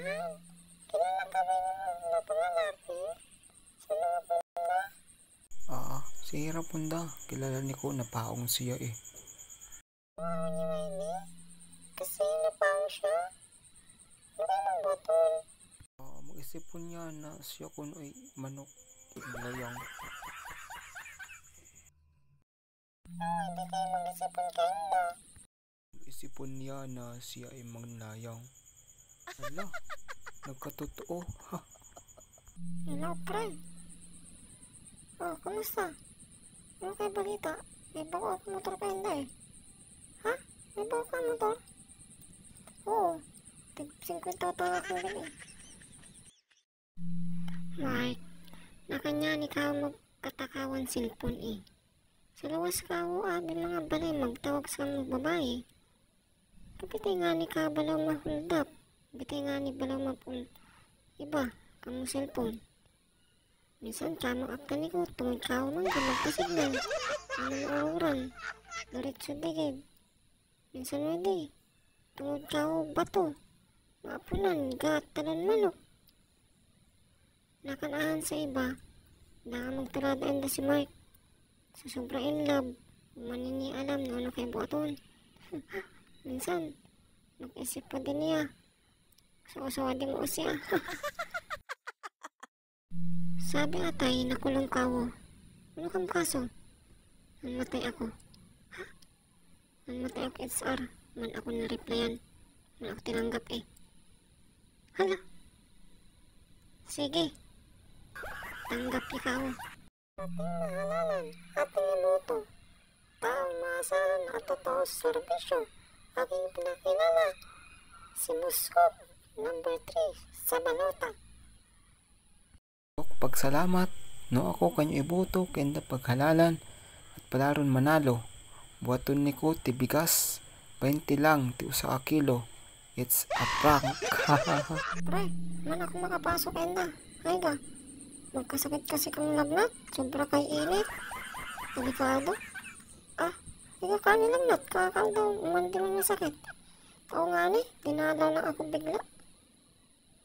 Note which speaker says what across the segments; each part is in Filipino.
Speaker 1: tindahan. Kilala ka ba yung na pangalaki? Sino nga punda?
Speaker 2: Si Hira Punda. Kilala ni ko na paong siya eh.
Speaker 1: Wow niya ini? Kasi napaong siya? Hindi mang botol.
Speaker 2: Mag-isipon niya na siya kuno ay manok layang.
Speaker 1: Hindi kayo mag-isipon kayo na.
Speaker 2: Mag-isipon niya na siya ay manglayang. Hala, nagkatotoo.
Speaker 1: Hello, pre. Kamusta? Ano kayo balita? May bago ako motor ka hindi eh. Ha? May bago ka motor? Oo. Tig-50 tawa ko rin eh. Right. Nakanya ni ka magkatakawan silpon eh. Sa lawas ka o abi mga balay magtawag sa mga babae. Kapitay nga ni ka balaw mahuldap. Kapitay nga ni balaw mapul. Iba, kamu silpon. Minsan kamang akta ni ko, tungod ka o man, magpasignal. Anong oruran, diretso digid. Minsan hindi, tungod ka o bato. Maapunan, gatalan manok. Nakanahan sa iba, na magturadaan na si Mark. Sa sobra in love, manini alam na ano kayo buhaton. Minsan, mag-isip pa din niya. Sa din mo siya. Sabi atay, nakulong kawo. Ano kang kaso? Nanmatay ako. Ha? Nanmatay ako SR. Man ako na-replyan. Man ako tinanggap eh. Hala. Sige. Tanggap ikaw. Ating mahalalan, ating iboto. Taong maasahan at totoo sa serbisyo. Aking pinakilala. Si Buskop, number 3, sa balota.
Speaker 2: Pagsalamat, no ako kanyo iboto kenda paghalalan at palaron manalo. Buhaton ni ko ti bigas, 20 lang ti usa ka kilo. It's a prank.
Speaker 1: Pre, man ako makapasok kenda. Ay ga. Magkasakit kasi kang lagnat. Sobra kay init. Delikado. Ikaw ka ni lagnat. Kakal daw. Umandi mo masakit. Oo nga ni. Dinalaw lang ako bigla.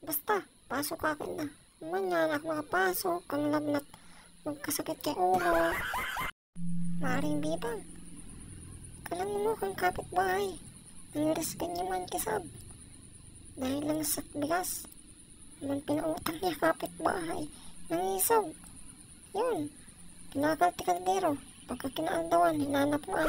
Speaker 1: Basta. Pasok ka kenda. Manyan ako makapasok. Kang lagnat. Magkasakit kay ulo. Maaring bibang. Kalang mo kang kapitbahay. Nangiriskin niya man kisab. Dahil lang sa bigas. Man pinautang niya kapitbahay. Nangisaw. Yun. Kinakal ti kaldero. Pagka kinaaldawan, hinanap mo.